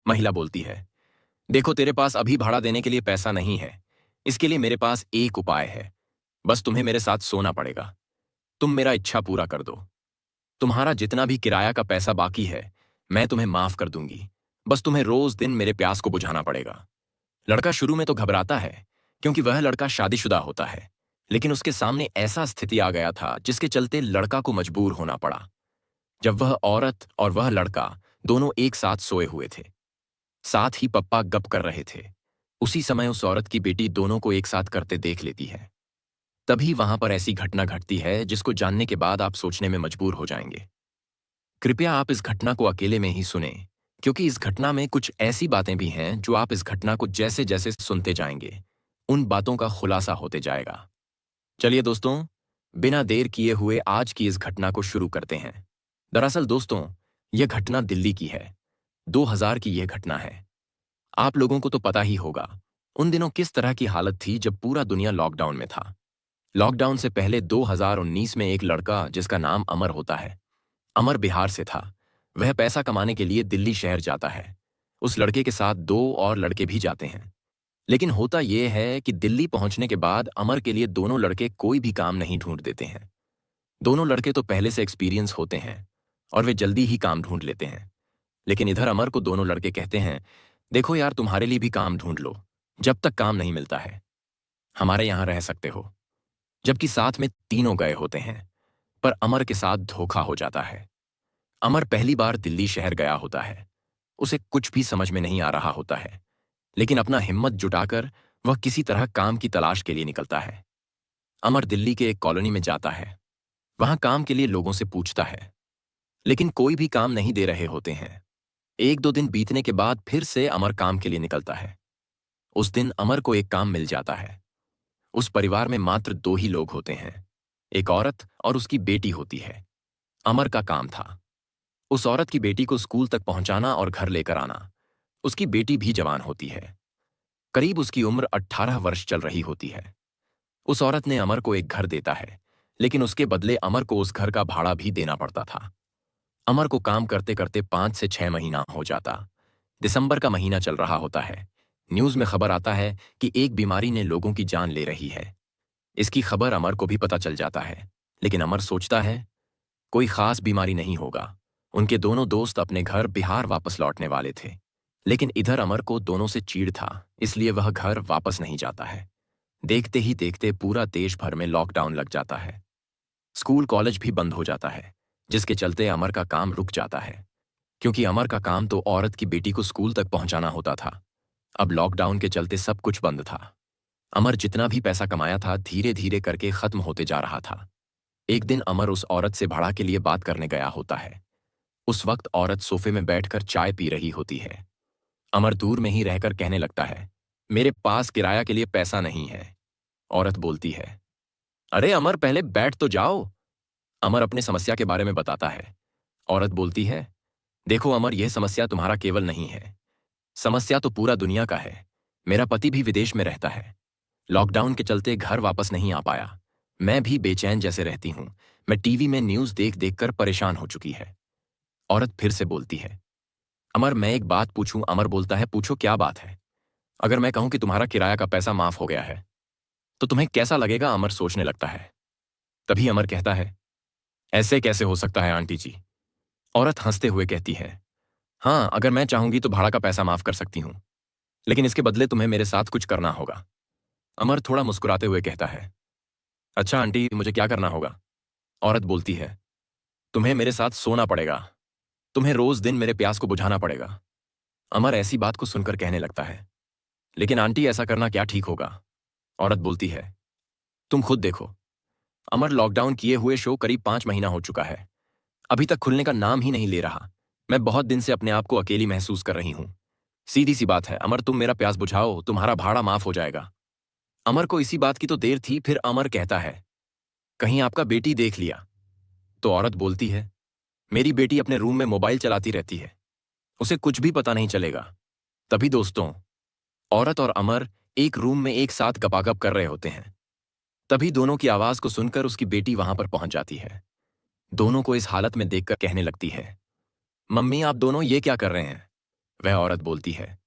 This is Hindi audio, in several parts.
महिला बोलती है, देखो तेरे पास अभी भाड़ा देने के लिए पैसा नहीं है। इसके लिए मेरे पास एक उपाय है। बस तुम्हें मेरे साथ सोना पड़ेगा। तुम मेरा इच्छा पूरा कर दो। तुम्हारा जितना भी किराया का पैसा बाकी है, मैं तुम्हें माफ कर दूंगी। बस तुम्हें रोज दिन मेरे प्यास को बुझाना पड़ेगा। लड़का शुरू में तो घबराता है, क्योंकि वह लड़का शादीशुदा होता है। लेकिन उसके सामने ऐसा स्थिति आ गया था जिसके चलते लड़का को मजबूर होना पड़ा। जब वह औरत और वह लड़का दोनों एक साथ सोए हुए थे, साथ ही पप्पा गप कर रहे थे, उसी समय उस औरत की बेटी दोनों को एक साथ करते देख लेती है। तभी वहां पर ऐसी घटना घटती है जिसको जानने के बाद आप सोचने में मजबूर हो जाएंगे। कृपया आप इस घटना को अकेले में ही सुने, क्योंकि इस घटना में कुछ ऐसी बातें भी हैं जो आप इस घटना को जैसे जैसे सुनते जाएंगे, उन बातों का खुलासा होते जाएगा। चलिए दोस्तों, बिना देर किए हुए आज की इस घटना को शुरू करते हैं। दरअसल दोस्तों, यह घटना दिल्ली की है। 2000 की यह घटना है। आप लोगों को तो पता ही होगा उन दिनों किस तरह की हालत थी जब पूरा दुनिया लॉकडाउन में था। लॉकडाउन से पहले 2019 में एक लड़का जिसका नाम अमर होता है, अमर बिहार से था। वह पैसा कमाने के लिए दिल्ली शहर जाता है। उस लड़के के साथ दो और लड़के भी जाते हैं। लेकिन होता यह है कि दिल्ली पहुंचने के बाद अमर के लिए दोनों लड़के कोई भी काम नहीं ढूंढ देते हैं। दोनों लड़के तो पहले से एक्सपीरियंस होते हैं और वे जल्दी ही काम ढूंढ लेते हैं। लेकिन इधर अमर को दोनों लड़के कहते हैं, देखो यार, तुम्हारे लिए भी काम ढूंढ लो। जब तक काम नहीं मिलता है, हमारे यहां रह सकते हो। जबकि साथ में तीनों गए होते हैं, पर अमर के साथ धोखा हो जाता है। अमर पहली बार दिल्ली शहर गया होता है। उसे कुछ भी समझ में नहीं आ रहा होता है, लेकिन अपना हिम्मत जुटाकर वह किसी तरह काम की तलाश के लिए निकलता है। अमर दिल्ली के एक कॉलोनी में जाता है। वहां काम के लिए लोगों से पूछता है, लेकिन कोई भी काम नहीं दे रहे होते हैं। एक दो दिन बीतने के बाद फिर से अमर काम के लिए निकलता है। उस दिन अमर को एक काम मिल जाता है। उस परिवार में मात्र दो ही लोग होते हैं, एक औरत और उसकी बेटी होती है। अमर का काम था उस औरत की बेटी को स्कूल तक पहुंचाना और घर लेकर आना। उसकी बेटी भी जवान होती है। करीब उसकी उम्र 18 वर्ष चल रही होती है। उस औरत ने अमर को एक घर देता है, लेकिन उसके बदले अमर को उस घर का भाड़ा भी देना पड़ता था। अमर को काम करते करते 5 से 6 महीना हो जाता। दिसंबर का महीना चल रहा होता है। न्यूज में खबर आता है कि एक बीमारी ने लोगों की जान ले रही है। इसकी खबर अमर को भी पता चल जाता है, लेकिन अमर सोचता है कोई खास बीमारी नहीं होगा। उनके दोनों दोस्त अपने घर बिहार वापस लौटने वाले थे, लेकिन इधर अमर को दोनों से चीड़ था, इसलिए वह घर वापस नहीं जाता है। देखते ही देखते पूरा देश भर में लॉकडाउन लग जाता है। स्कूल कॉलेज भी बंद हो जाता है, जिसके चलते अमर का काम रुक जाता है, क्योंकि अमर का काम तो औरत की बेटी को स्कूल तक पहुंचाना होता था। अब लॉकडाउन के चलते सब कुछ बंद था। अमर जितना भी पैसा कमाया था धीरे धीरे करके खत्म होते जा रहा था। एक दिन अमर उस औरत से भाड़ा के लिए बात करने गया होता है। उस वक्त औरत सोफे में बैठकर चाय पी रही होती है। अमर दूर में ही रहकर कहने लगता है, मेरे पास किराया के लिए पैसा नहीं है। औरत बोलती है, अरे अमर, पहले बैठ तो जाओ। अमर अपने समस्या के बारे में बताता है। औरत बोलती है, देखो अमर, यह समस्या तुम्हारा केवल नहीं है। समस्या तो पूरा दुनिया का है। मेरा पति भी विदेश में रहता है। लॉकडाउन के चलते घर वापस नहीं आ पाया। मैं भी बेचैन जैसे रहती हूं। मैं टीवी में न्यूज देख देख कर परेशान हो चुकी है। औरत फिर से बोलती है, अमर, मैं एक बात पूछूं? अमर बोलता है, पूछो, क्या बात है? अगर मैं कहूं कि तुम्हारा किराया का पैसा माफ हो गया है, तो तुम्हें कैसा लगेगा? अमर सोचने लगता है। तभी अमर कहता है, ऐसे कैसे हो सकता है आंटी जी? औरत हंसते हुए कहती है, हाँ, अगर मैं चाहूंगी तो भाड़ा का पैसा माफ कर सकती हूं, लेकिन इसके बदले तुम्हें मेरे साथ कुछ करना होगा। अमर थोड़ा मुस्कुराते हुए कहता है, अच्छा आंटी, मुझे क्या करना होगा? औरत बोलती है, तुम्हें मेरे साथ सोना पड़ेगा। तुम्हें रोज दिन मेरे प्यास को बुझाना पड़ेगा। अमर ऐसी बात को सुनकर कहने लगता है, लेकिन आंटी, ऐसा करना क्या ठीक होगा? औरत बोलती है, तुम खुद देखो, अमर, लॉकडाउन किए हुए शो करीब 5 महीना हो चुका है। अभी तक खुलने का नाम ही नहीं ले रहा। मैं बहुत दिन से अपने आप को अकेली महसूस कर रही हूं। सीधी सी बात है अमर, तुम मेरा प्यास बुझाओ, तुम्हारा भाड़ा माफ हो जाएगा। अमर को इसी बात की तो देर थी। फिर अमर कहता है, कहीं आपका बेटी देख लिया? तो औरत बोलती है, मेरी बेटी अपने रूम में मोबाइल चलाती रहती है, उसे कुछ भी पता नहीं चलेगा। तभी दोस्तों, औरत और अमर एक रूम में एक साथ गपागप कर रहे होते हैं। तभी दोनों की आवाज को सुनकर उसकी बेटी वहां पर पहुंच जाती है। दोनों को इस हालत में देखकर कहने लगती है, मम्मी, आप दोनों ये क्या कर रहे हैं? वह औरत बोलती है,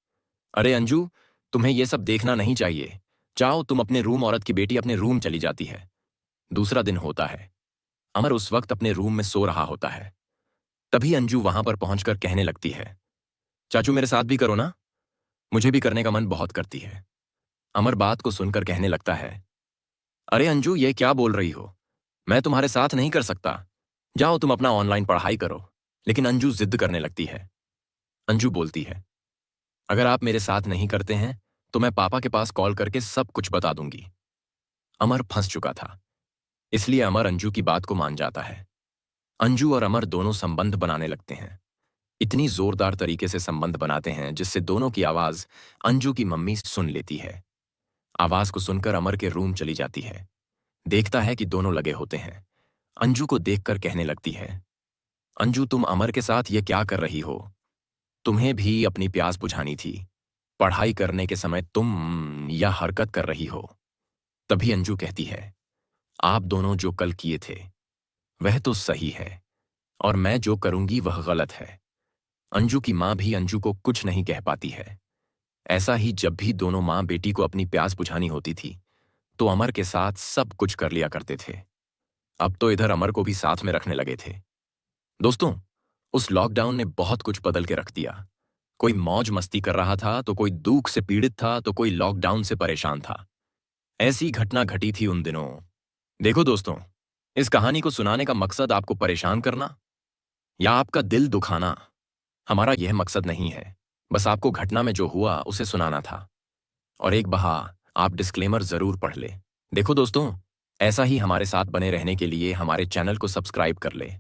अरे अंजू, तुम्हें यह सब देखना नहीं चाहिए। जाओ तुम अपने रूम। औरत की बेटी अपने रूम चली जाती है। दूसरा दिन होता है। अमर उस वक्त अपने रूम में सो रहा होता है। तभी अंजू वहां पर पहुंचकर कहने लगती है, चाचू मेरे साथ भी करो ना, मुझे भी करने का मन बहुत करती है। अमर बात को सुनकर कहने लगता है, अरे अंजू ये क्या बोल रही हो, मैं तुम्हारे साथ नहीं कर सकता। जाओ तुम अपना ऑनलाइन पढ़ाई करो। लेकिन अंजू जिद करने लगती है। अंजू बोलती है, अगर आप मेरे साथ नहीं करते हैं तो मैं पापा के पास कॉल करके सब कुछ बता दूंगी। अमर फंस चुका था, इसलिए अमर अंजू की बात को मान जाता है। अंजू और अमर दोनों संबंध बनाने लगते हैं। इतनी जोरदार तरीके से संबंध बनाते हैं जिससे दोनों की आवाज अंजू की मम्मी सुन लेती है। आवाज को सुनकर अमर के रूम चली जाती है। देखता है कि दोनों लगे होते हैं। अंजू को देखकर कहने लगती है, अंजू तुम अमर के साथ ये क्या कर रही हो? तुम्हें भी अपनी प्यास बुझानी थी। पढ़ाई करने के समय तुम यह हरकत कर रही हो। तभी अंजू कहती है, आप दोनों जो कल किए थे वह तो सही है और मैं जो करूंगी वह गलत है। अंजू की मां भी अंजू को कुछ नहीं कह पाती है। ऐसा ही जब भी दोनों मां बेटी को अपनी प्यास बुझानी होती थी तो अमर के साथ सब कुछ कर लिया करते थे। अब तो इधर अमर को भी साथ में रखने लगे थे। दोस्तों, उस लॉकडाउन ने बहुत कुछ बदल के रख दिया। कोई मौज मस्ती कर रहा था तो कोई दुख से पीड़ित था तो कोई लॉकडाउन से परेशान था। ऐसी घटना घटी थी उन दिनों। देखो दोस्तों, इस कहानी को सुनाने का मकसद आपको परेशान करना या आपका दिल दुखाना हमारा यह मकसद नहीं है। बस आपको घटना में जो हुआ उसे सुनाना था। और एक बहा आप डिस्क्लेमर जरूर पढ़ ले। देखो दोस्तों, ऐसा ही हमारे साथ बने रहने के लिए हमारे चैनल को सब्सक्राइब कर ले।